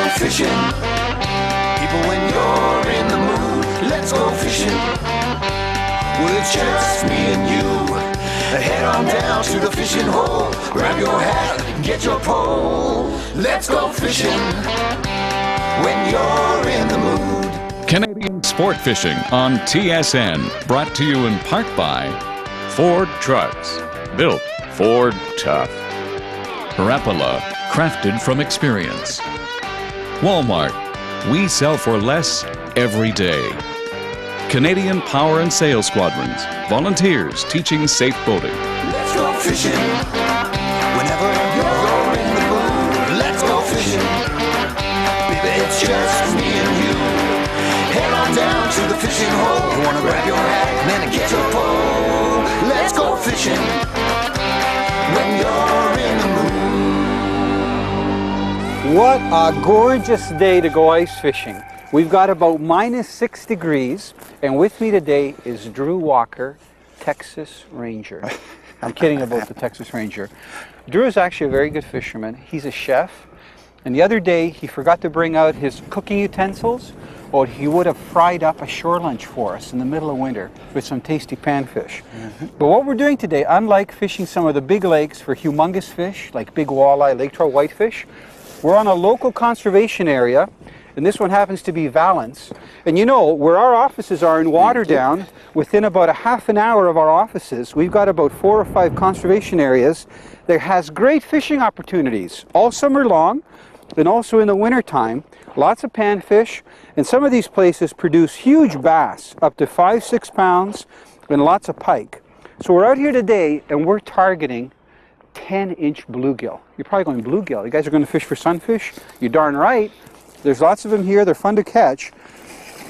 go fishing. People, when you're in the mood, let's go fishing. Well, it's just me and you. Head on down to the fishing hole. Grab your hat, get your pole. Let's go fishing when you're in the mood. Canadian Sportfishing on TSN, brought to you in part by Ford Trucks, built Ford tough. Rapala, crafted from experience. Walmart, we sell for less every day. Canadian Power and Sail Squadrons, volunteers teaching safe boating. Let's go fishing whenever you're in the mood. Let's go fishing, baby, it's just me and you. Head on down to the fishing hole. You wanna grab your hat, man, get your pole. Let's go fishing when you're in the mood. What a gorgeous day to go ice fishing. We've got about -6 degrees, and with me today is Drew Walker, Texas Ranger. I'm kidding about the Texas Ranger. Drew is actually a very good fisherman. He's a chef, and the other day he forgot to bring out his cooking utensils, or he would have fried up a shore lunch for us in the middle of winter with some tasty panfish. But what we're doing today, unlike fishing some of the big lakes for humongous fish, like big walleye, lake trout, whitefish, we're on a local conservation area. And this one happens to be Valence. And you know, where our offices are in Waterdown, within about a half an hour of our offices, we've got about 4 or 5 conservation areas that has great fishing opportunities all summer long, and also in the winter time. Lots of panfish, and some of these places produce huge bass, up to 5-6 pounds, and lots of pike. So we're out here today, and we're targeting 10-inch bluegill. You're probably going, bluegill? You guys are going to fish for sunfish? You're darn right. There's lots of them here. They're fun to catch,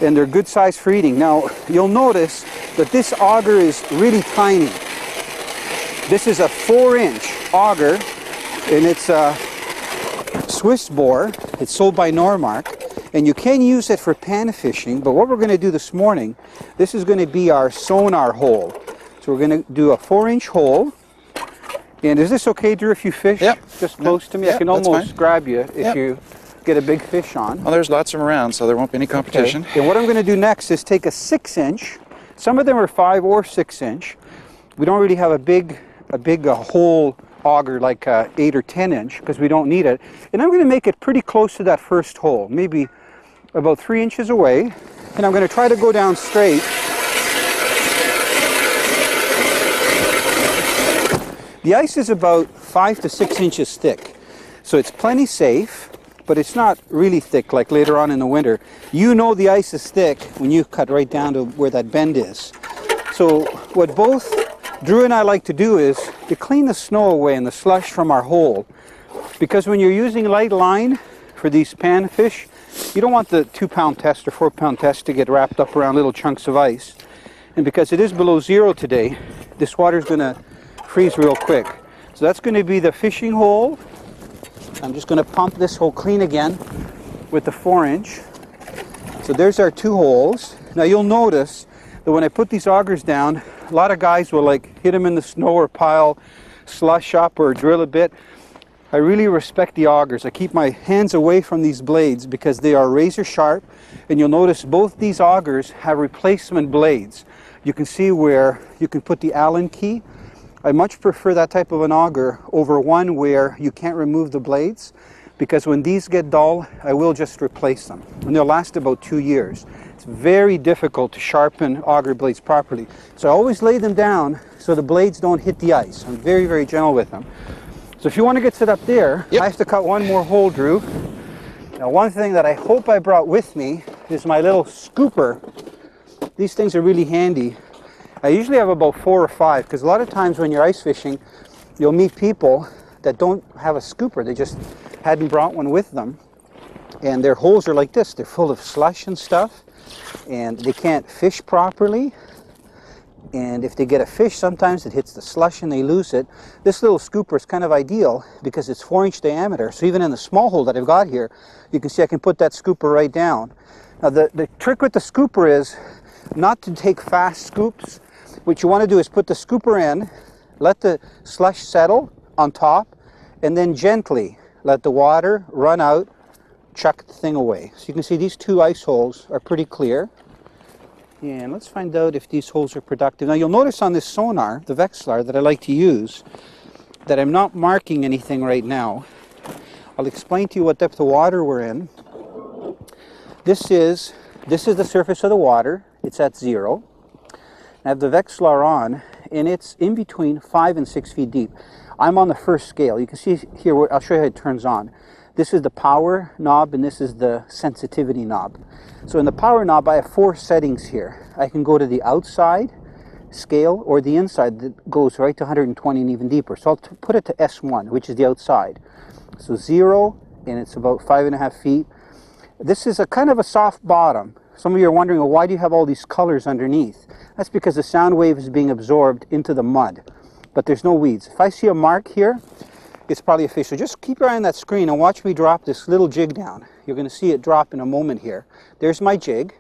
and they're good size for eating. Now, you'll notice that this auger is really tiny. This is a 4-inch auger, and it's a Swiss bore. It's sold by Normark, and you can use it for pan fishing, but what we're going to do this morning, this is going to be our sonar hole. So we're going to do a 4-inch hole. And is this okay, Drew, if you fish just close to me? Yep, I can almost grab you if you get a big fish on. Well, there's lots of them around, so there won't be any competition. Okay. And what I'm going to do next is take a 6-inch. Some of them are 5 or 6-inch. We don't really have a big hole auger like 8 or 10-inch because we don't need it. And I'm going to make it pretty close to that first hole, maybe about 3 inches away. And I'm going to try to go down straight. The ice is about 5 to 6 inches thick, so it's plenty safe. But it's not really thick like later on in the winter. You know the ice is thick when you cut right down to where that bend is. So what both Drew and I like to do is to clean the snow away and the slush from our hole. Because when you're using light line for these panfish, you don't want the 2-pound test or 4-pound test to get wrapped up around little chunks of ice. And because it is below 0 today, this water is going to freeze real quick. So that's going to be the fishing hole. I'm just going to pump this hole clean again with the 4-inch. So there's our 2 holes. Now you'll notice that when I put these augers down, a lot of guys will like hit them in the snow or pile slush up or drill a bit. I really respect the augers. I keep my hands away from these blades because they are razor sharp, and you'll notice both these augers have replacement blades. You can see where you can put the Allen key. I much prefer that type of an auger over one where you can't remove the blades, because when these get dull, I will just replace them. And they'll last about 2 years. It's very difficult to sharpen auger blades properly. So I always lay them down so the blades don't hit the ice. I'm very, very gentle with them. So if you want to get set up there, I have to cut one more hole, Drew. Now, one thing that I hope I brought with me is my little scooper. These things are really handy. I usually have about 4 or 5, because a lot of times when you're ice fishing, you'll meet people that don't have a scooper. They just hadn't brought one with them. And their holes are like this. They're full of slush and stuff, and they can't fish properly. And if they get a fish, sometimes it hits the slush and they lose it. This little scooper is kind of ideal because it's 4-inch diameter. So even in the small hole that I've got here, you can see I can put that scooper right down. Now the trick with the scooper is not to take fast scoops. What you want to do is put the scooper in, let the slush settle on top, and then gently let the water run out chuck the thing away. So you can see these two ice holes are pretty clear. And let's find out if these holes are productive. Now you'll notice on this sonar, the Vexilar that I like to use, that I'm not marking anything right now. I'll explain to you what depth of water we're in. This is the surface of the water. It's at 0. I have the Vexilar on, and it's in between 5 and 6 feet deep. I'm on the first scale. You can see here, I'll show you how it turns on. This is the power knob, and this is the sensitivity knob. So in the power knob, I have 4 settings here. I can go to the outside scale or the inside that goes right to 120 and even deeper. So I'll put it to S1, which is the outside. So 0, and it's about 5.5 feet. This is a kind of a soft bottom. Some of you are wondering, well, why do you have all these colors underneath? That's because the sound wave is being absorbed into the mud, but there's no weeds. If I see a mark here, it's probably a fish. So just keep your eye on that screen and watch me drop this little jig down. You're going to see it drop in a moment here. There's my jig.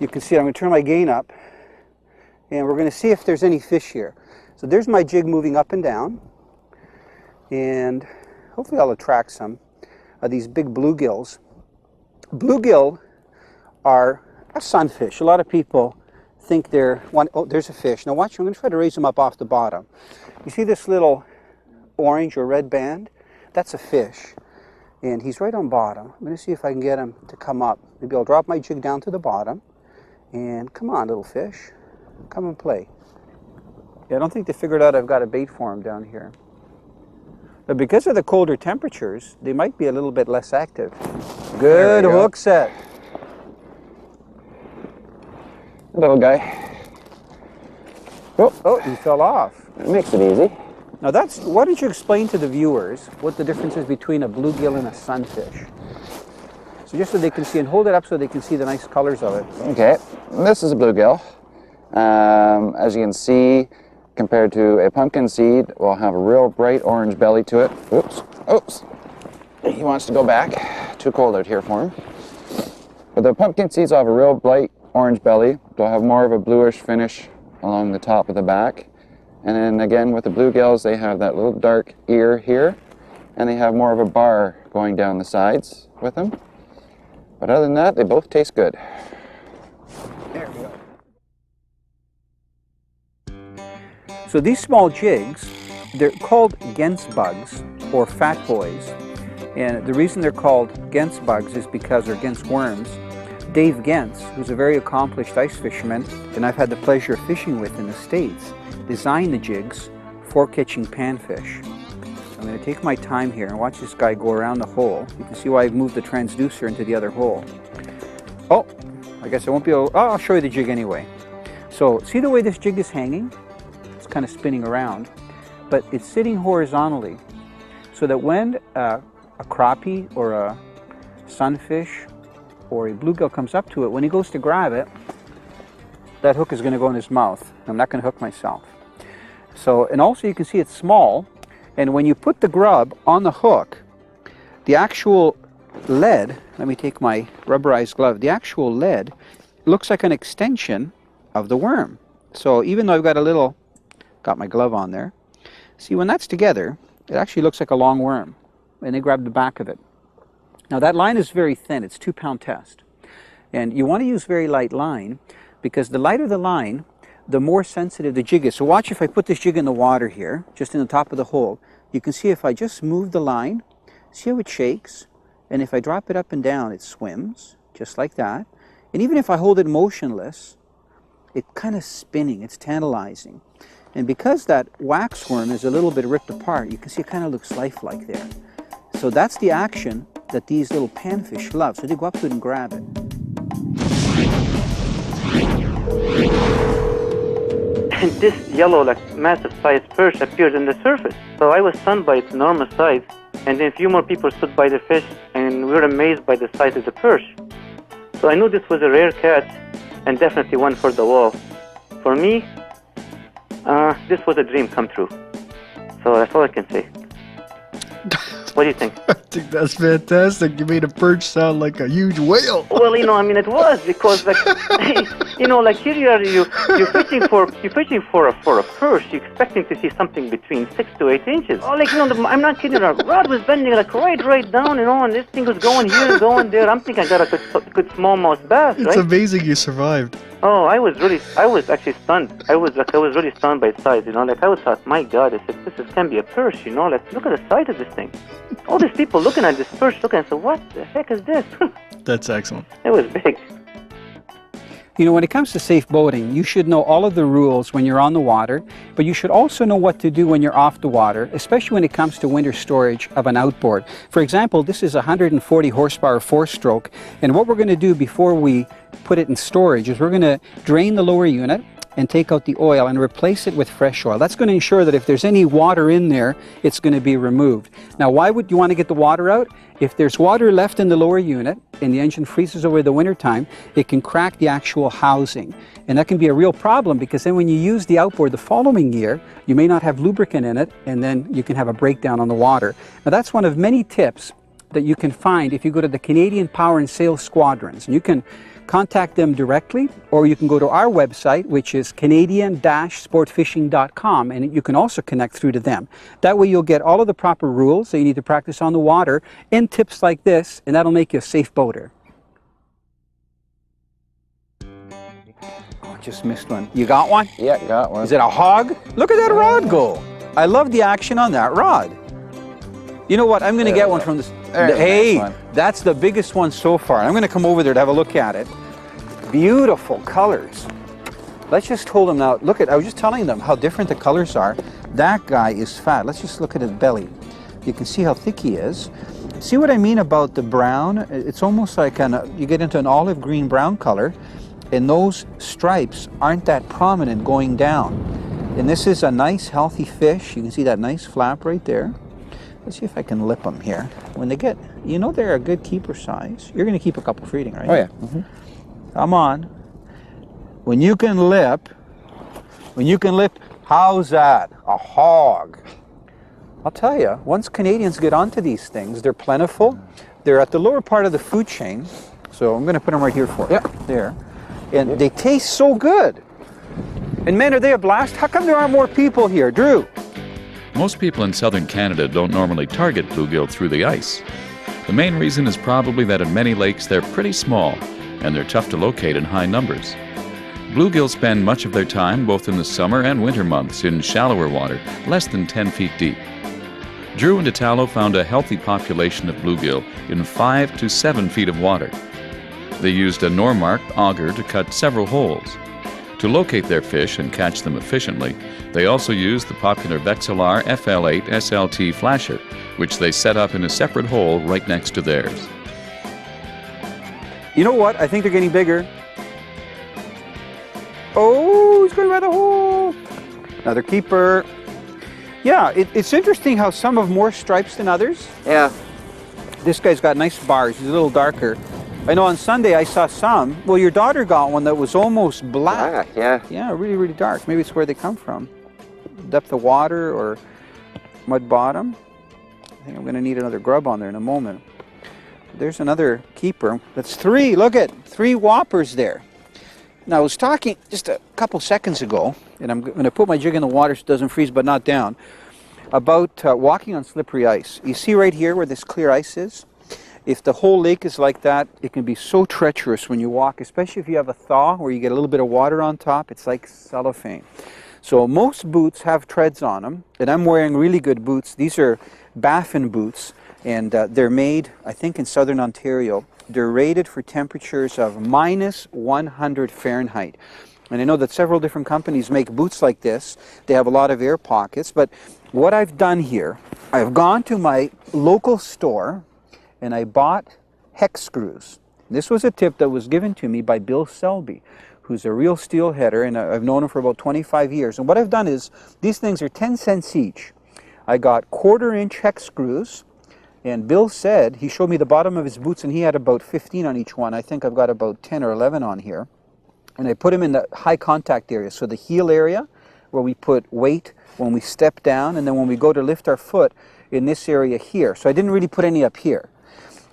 You can see I'm going to turn my gain up, and we're going to see if there's any fish here. So there's my jig moving up and down, and hopefully I'll attract some of these big bluegills. Bluegill are a sunfish. A lot of people think they're one. Oh, there's a fish. Now watch, I'm going to try to raise them up off the bottom. You see this little orange or red band? That's a fish, and he's right on bottom. I'm going to see if I can get him to come up. Maybe I'll drop my jig down to the bottom, and come on, little fish, come and play. Yeah, I don't think they figured out I've got a bait for him down here. But because of the colder temperatures, they might be a little bit less active. Good hook set. Little guy. Oh, he fell off. It makes it easy. Now why don't you explain to the viewers what the difference is between a bluegill and a sunfish? So just so they can see, and hold it up so they can see the nice colors of it. Okay, this is a bluegill. As you can see, compared to a pumpkin seed, will have a real bright orange belly to it. Oops. He wants to go back. Too cold out here for him. But the pumpkin seeds will have a real bright orange belly. They'll have more of a bluish finish along the top of the back. And then again with the bluegills, they have that little dark ear here, and they have more of a bar going down the sides with them. But other than that, they both taste good. There we go. So these small jigs, they're called Gens bugs or fat boys. And the reason they're called Gens bugs is because they're Gens worms. Dave Gens, who's a very accomplished ice fisherman, and I've had the pleasure of fishing with in the States, designed the jigs for catching panfish. I'm going to take my time here and watch this guy go around the hole. You can see why I've moved the transducer into the other hole. Oh, I guess I won't be able, oh, I'll show you the jig anyway. So see the way this jig is hanging? It's kind of spinning around, but it's sitting horizontally so that when a crappie or a sunfish or a bluegill comes up to it, when he goes to grab it, that hook is going to go in his mouth. I'm not going to hook myself. So, and also you can see it's small, and when you put the grub on the hook, the actual lead, let me take my rubberized glove, the actual lead looks like an extension of the worm. So even though I've got my glove on there, see when that's together, it actually looks like a long worm, and they grab the back of it. Now that line is very thin, it's 2-pound test. And you want to use very light line, because the lighter the line, the more sensitive the jig is. So watch if I put this jig in the water here, just in the top of the hole, you can see if I just move the line, see how it shakes, and if I drop it up and down, it swims, just like that. And even if I hold it motionless, it's kind of spinning, it's tantalizing. And because that waxworm is a little bit ripped apart, you can see it kind of looks lifelike there. So that's the action that these little panfish love. So they go up to it and grab it. And this yellow, like massive sized perch appeared in the surface. So I was stunned by its enormous size. And then a few more people stood by the fish, and we were amazed by the size of the perch. So I knew this was a rare catch, and definitely one for the wall. For me, this was a dream come true. So that's all I can say. What do you think? I think that's fantastic. You made a perch sound like a huge whale. Well, I mean, it was because, like, like here you're fishing for a perch. You're expecting to see something between 6 to 8 inches. Oh, like, I'm not kidding. Our rod was bending like right down, and this thing was going here, going there. I'm thinking I got a good smallmouth bass, right? It's amazing you survived. Oh, I was actually stunned. I was really stunned by its size, Like, I thought, my God, I said, this can be a perch, Like, look at the size of this thing. All these people looking at this perch, looking and say, what the heck is this? That's excellent. It was big. When it comes to safe boating, you should know all of the rules when you're on the water, but you should also know what to do when you're off the water, especially when it comes to winter storage of an outboard. For example, this is a 140 horsepower 4-stroke, and what we're going to do before we put it in storage is we're going to drain the lower unit and take out the oil and replace it with fresh oil. That's going to ensure that if there's any water in there, it's going to be removed. Now, why would you want to get the water out? If there's water left in the lower unit and the engine freezes over the winter time, it can crack the actual housing. And that can be a real problem because then when you use the outboard the following year, you may not have lubricant in it, and then you can have a breakdown on the water. Now, that's one of many tips that you can find if you go to the Canadian Power and Sail Squadrons. And you can contact them directly, or you can go to our website, which is Canadian-Sportfishing.com, and you can also connect through to them. That way you'll get all of the proper rules that you need to practice on the water and tips like this, and that'll make you a safe boater. Oh, just missed one. You got one? Yeah, got one. Is it a hog? Look at that rod go. I love the action on that rod. You know what? I'm going to get one from this. Hey, nice one. That's the biggest one so far. I'm going to come over there to have a look at it. Beautiful colors. Let's just hold them now. Look at, I was just telling them how different the colors are. That guy is fat. Let's just look at his belly. You can see how thick he is. See what I mean about the brown? It's almost like you get into an olive green brown color, and those stripes aren't that prominent going down. And this is a nice healthy fish. You can see that nice flap right there. Let's see if I can lip them here. When they get, they're a good keeper size. You're going to keep a couple for eating, right? Oh, yeah. Come on. When you can lip, how's that? A hog. I'll tell you, once Canadians get onto these things, they're plentiful. They're at the lower part of the food chain. So I'm going to put them right here for you. Yeah. There. And they taste so good. And man, are they a blast? How come there aren't more people here? Drew? Most people in southern Canada don't normally target bluegill through the ice. The main reason is probably that in many lakes they're pretty small and they're tough to locate in high numbers. Bluegill spend much of their time both in the summer and winter months in shallower water, less than 10 feet deep. Drew and Italo found a healthy population of bluegill in 5 to 7 feet of water. They used a Normark auger to cut several holes. To locate their fish and catch them efficiently, they also used the popular Vexilar FL8 SLT flasher, which they set up in a separate hole right next to theirs. You know what? I think they're getting bigger. Oh, he's going by the hole. Another keeper. Yeah, it's interesting how some have more stripes than others. Yeah. This guy's got nice bars. He's a little darker. I know on Sunday I saw some. Well, your daughter got one that was almost black. Yeah. Yeah, really, really dark. Maybe it's where they come from. Depth of water or mud bottom. I think I'm going to need another grub on there in a moment. There's another keeper. That's 3. Look at 3 whoppers there. Now, I was talking just a couple seconds ago, and I'm going to put my jig in the water so it doesn't freeze, but not down, about walking on slippery ice. You see right here where this clear ice is? If the whole lake is like that, it can be so treacherous when you walk, especially if you have a thaw where you get a little bit of water on top. It's like cellophane. So most boots have treads on them, and I'm wearing really good boots. These are Baffin boots, and they're made, I think, in southern Ontario. They're rated for temperatures of -100 Fahrenheit. And I know that several different companies make boots like this. They have a lot of air pockets, but what I've done here, I've gone to my local store and I bought hex screws. This was a tip that was given to me by Bill Selby, who's a real steelheader, and I've known him for about 25 years. And what I've done is, these things are 10 cents each. I got 1/4-inch hex screws, and Bill said, he showed me the bottom of his boots, and he had about 15 on each one. I think I've got about 10 or 11 on here. And I put them in the high contact area, so the heel area, where we put weight when we step down, and then when we go to lift our foot, in this area here. So I didn't really put any up here.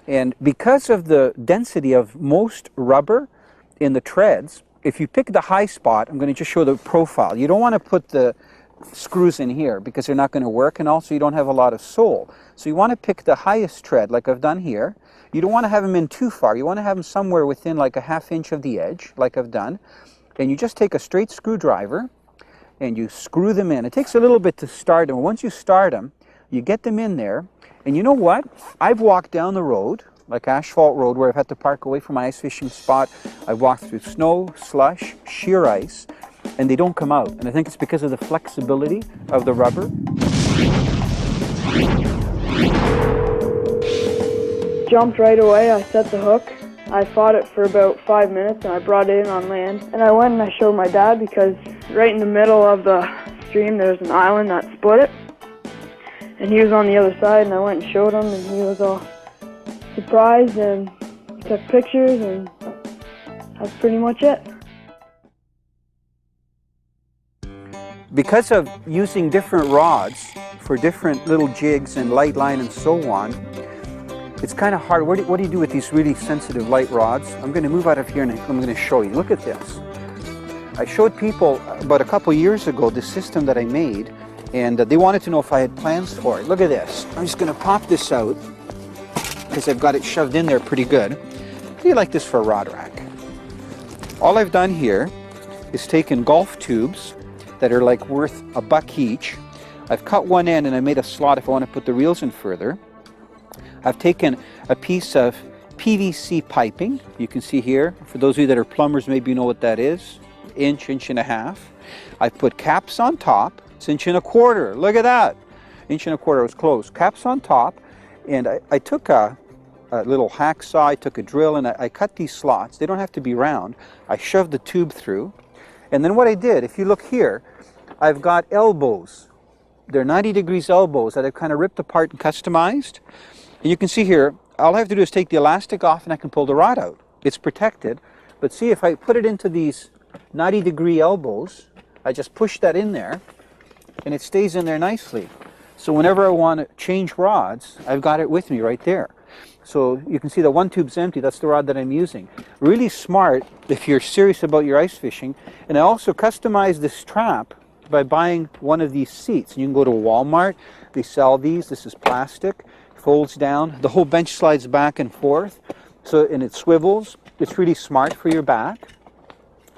And because of the density of most rubber in the treads, if you pick the high spot, I'm going to just show the profile. You don't want to put the screws in here because they're not going to work, and also you don't have a lot of sole. So you want to pick the highest tread like I've done here. You don't want to have them in too far. You want to have them somewhere within like a 1/2 inch of the edge like I've done. And you just take a straight screwdriver and you screw them in. It takes a little bit to start them. Once you start them, you get them in there. And you know what? I've walked down the road, like asphalt road, where I've had to park away from my ice fishing spot. I've walked through snow, slush, sheer ice, and they don't come out. And I think it's because of the flexibility of the rubber. Jumped right away. I set the hook. I fought it for about 5 minutes and I brought it in on land. And I went and I showed my dad because right in the middle of the stream there's an island that split it. And he was on the other side and I went and showed him and he was all surprised and took pictures, and that's pretty much it. Because of using different rods for different little jigs and light line and so on, it's kind of hard. What do you do with these really sensitive light rods? I'm going to move out of here and I'm going to show you. Look at this. I showed people about a couple years ago this system that I made, and they wanted to know if I had plans for it. Look at this. I'm just going to pop this out because I've got it shoved in there pretty good. How do you like this for a rod rack? All I've done here is taken golf tubes that are like worth $1 each. I've cut one end and I made a slot if I want to put the reels in further. I've taken a piece of PVC piping. You can see here, for those of you that are plumbers, maybe you know what that is. Inch, inch and a half. I've put caps on top. It's 1.25 inches. Look at that. 1.25 inches was close. Caps on top. And I took a little hacksaw, I took a drill, and I cut these slots. They don't have to be round. I shoved the tube through. And then what I did, if you look here, I've got elbows. They're 90 degrees elbows that I've kind of ripped apart and customized. And you can see here, all I have to do is take the elastic off and I can pull the rod out. It's protected. But see, if I put it into these 90-degree elbows, I just push that in there and it stays in there nicely. So whenever I want to change rods, I've got it with me right there. So you can see that one tube's empty. That's the rod that I'm using. Really smart if you're serious about your ice fishing. And I also customized this trap by buying one of these seats. You can go to Walmart. They sell these. This is plastic. Folds down. The whole bench slides back and forth. And it swivels. It's really smart for your back.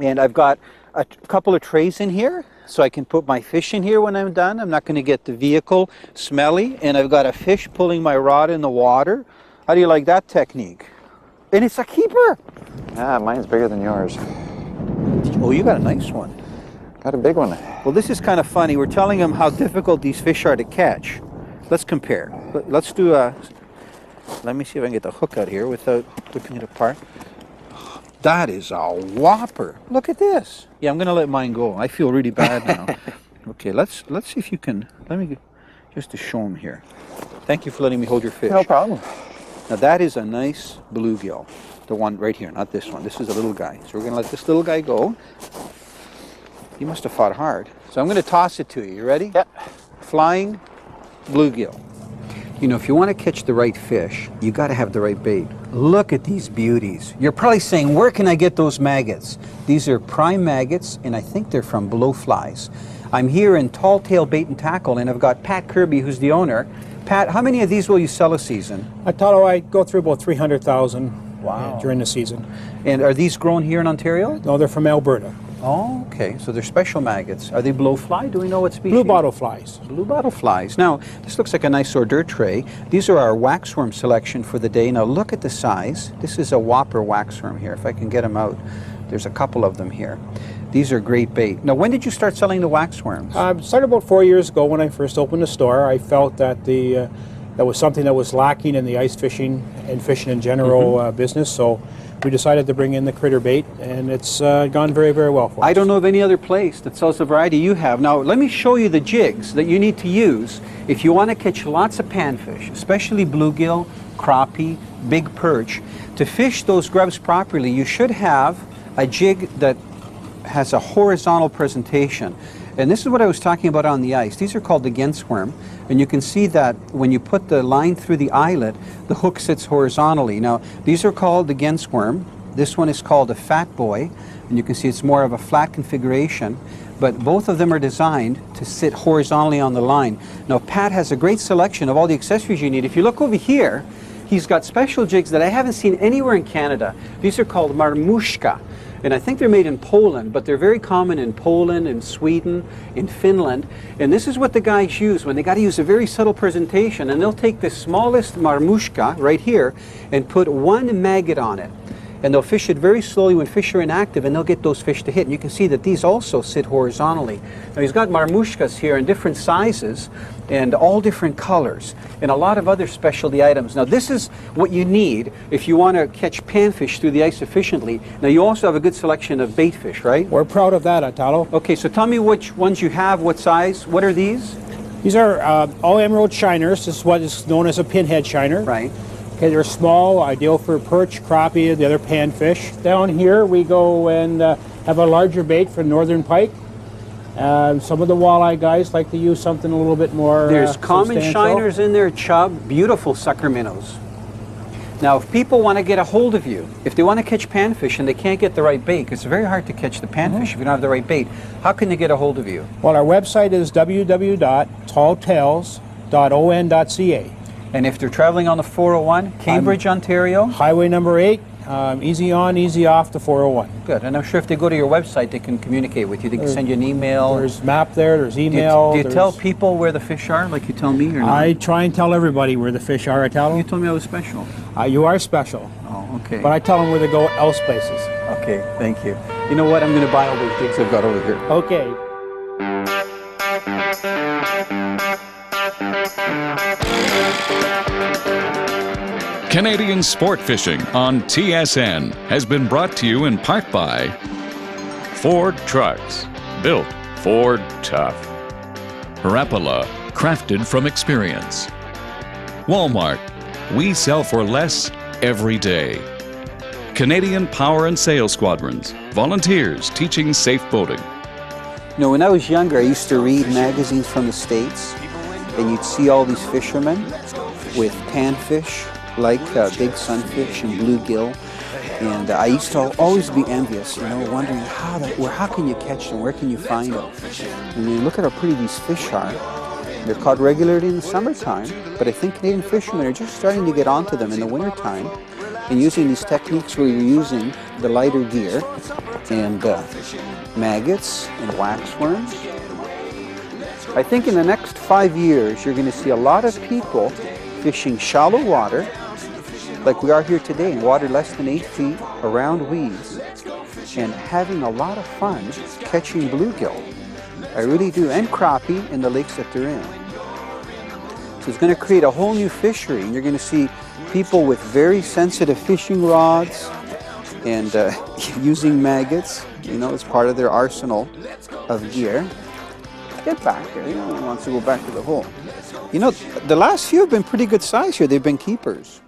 And I've got a couple of trays in here, so I can put my fish in here when I'm done. I'm not going to get the vehicle smelly. And I've got a fish pulling my rod in the water. How do you like that technique? And it's a keeper. Yeah, mine's bigger than yours. Oh, you got a nice one. Got a big one. Well, this is kind of funny. We're telling them how difficult these fish are to catch. Let's compare. Let's do a... Let me see if I can get the hook out here without ripping it apart. That is a whopper. Look at this. Yeah, I'm going to let mine go. I feel really bad now. Okay, let's see if you can... Let me just to show them here. Thank you for letting me hold your fish. No problem. Now that is a nice bluegill. The one right here, not this one. This is a little guy. So we're going to let this little guy go. He must have fought hard. So I'm going to toss it to you. You ready? Yep. Flying bluegill. You know, if you want to catch the right fish, you got to have the right bait. Look at these beauties. You're probably saying, where can I get those maggots? These are prime maggots, and I think they're from blowflies. I'm here in Tall Tail Bait and Tackle, and I've got Pat Kirby, who's the owner. Pat, how many of these will you sell a season? Italo, I go through about 300,000 Wow. during the season. And are these grown here in Ontario? No, they're from Alberta. Oh, okay. So they're special maggots. Are they blowfly? Do we know what species? Blue bottle flies. Blue bottle flies. Now, this looks like a nice hors d'oeuvre tray. These are our waxworm selection for the day. Now, look at the size. This is a whopper waxworm here. If I can get them out, there's a couple of them here. These are great bait. Now, when did you start selling the waxworms? Started about 4 years ago when I first opened the store. I felt that that was something that was lacking in the ice fishing and fishing in general business. So we decided to bring in the critter bait, and it's gone very, very well for us. I don't know of any other place that sells the variety you have. Now, let me show you the jigs that you need to use if you want to catch lots of panfish, especially bluegill, crappie, big perch. To fish those grubs properly, you should have a jig that has a horizontal presentation. And this is what I was talking about on the ice. These are called the Gensworm. And you can see that when you put the line through the eyelet, the hook sits horizontally. Now, these are called the Gensworm. This one is called a Fat Boy. And you can see it's more of a flat configuration. But both of them are designed to sit horizontally on the line. Now, Pat has a great selection of all the accessories you need. If you look over here, he's got special jigs that I haven't seen anywhere in Canada. These are called marmuszka. And I think they're made in Poland, but they're very common in Poland, in Sweden, in Finland. And this is what the guys use when they got to use a very subtle presentation. And they'll take the smallest marmuszka right here and put one maggot on it. And they'll fish it very slowly when fish are inactive, and they'll get those fish to hit. And you can see that these also sit horizontally. Now, he's got marmuszkas here in different sizes and all different colors and a lot of other specialty items. Now, this is what you need if you want to catch panfish through the ice efficiently. Now, you also have a good selection of bait fish, right? We're proud of that, Italo. Okay, so tell me which ones you have, what size. What are these? These are all emerald shiners. This is what is known as a pinhead shiner. Right. Okay, they're small, ideal for perch, crappie, the other panfish. Down here we go and have a larger bait for northern pike. Some of the walleye guys like to use something a little bit more There's common substantial. shiners in there, chub, beautiful sucker minnows. Now, if people want to get a hold of you, if they want to catch panfish and they can't get the right bait, 'cause it's very hard to catch the panfish if you don't have the right bait, how can they get a hold of you? Well, our website is www.talltails.on.ca. And if they're traveling on the 401, Cambridge, Ontario? Highway number 8, easy on, easy off the 401. Good, and I'm sure if they go to your website, they can communicate with you. They can send you an email. There's map there, there's email. Do you tell people where the fish are, like you tell me, or not? I try and tell everybody where the fish are, Italo. You told me I was special. You are special. Oh, okay. But I tell them where to go else places. Okay, thank you. You know what? I'm going to buy all those jigs I've got over here. Okay. Canadian Sportfishing on TSN has been brought to you in part by Ford Trucks, built Ford Tough. Rapala, crafted from experience. Walmart, we sell for less every day. Canadian Power and Sail Squadrons, volunteers teaching safe boating. You know, when I was younger, I used to read magazines from the States, and you'd see all these fishermen with panfish, like big sunfish and bluegill. And I used to always be envious, you know, wondering how can you catch them, where can you find them? And you look at how pretty these fish are. They're caught regularly in the summertime, but I think Canadian fishermen are just starting to get onto them in the wintertime and using these techniques where you're using the lighter gear and maggots and waxworms. I think in the next 5 years, you're going to see a lot of people fishing shallow water, like we are here today, in water less than 8 feet, around weeds, and having a lot of fun catching bluegill. I really do, and crappie in the lakes that they're in. So it's going to create a whole new fishery, and you're going to see people with very sensitive fishing rods and using maggots, you know, as part of their arsenal of gear. Get back there, you know, he wants to go back to the hole. You know, the last few have been pretty good size here. They've been keepers.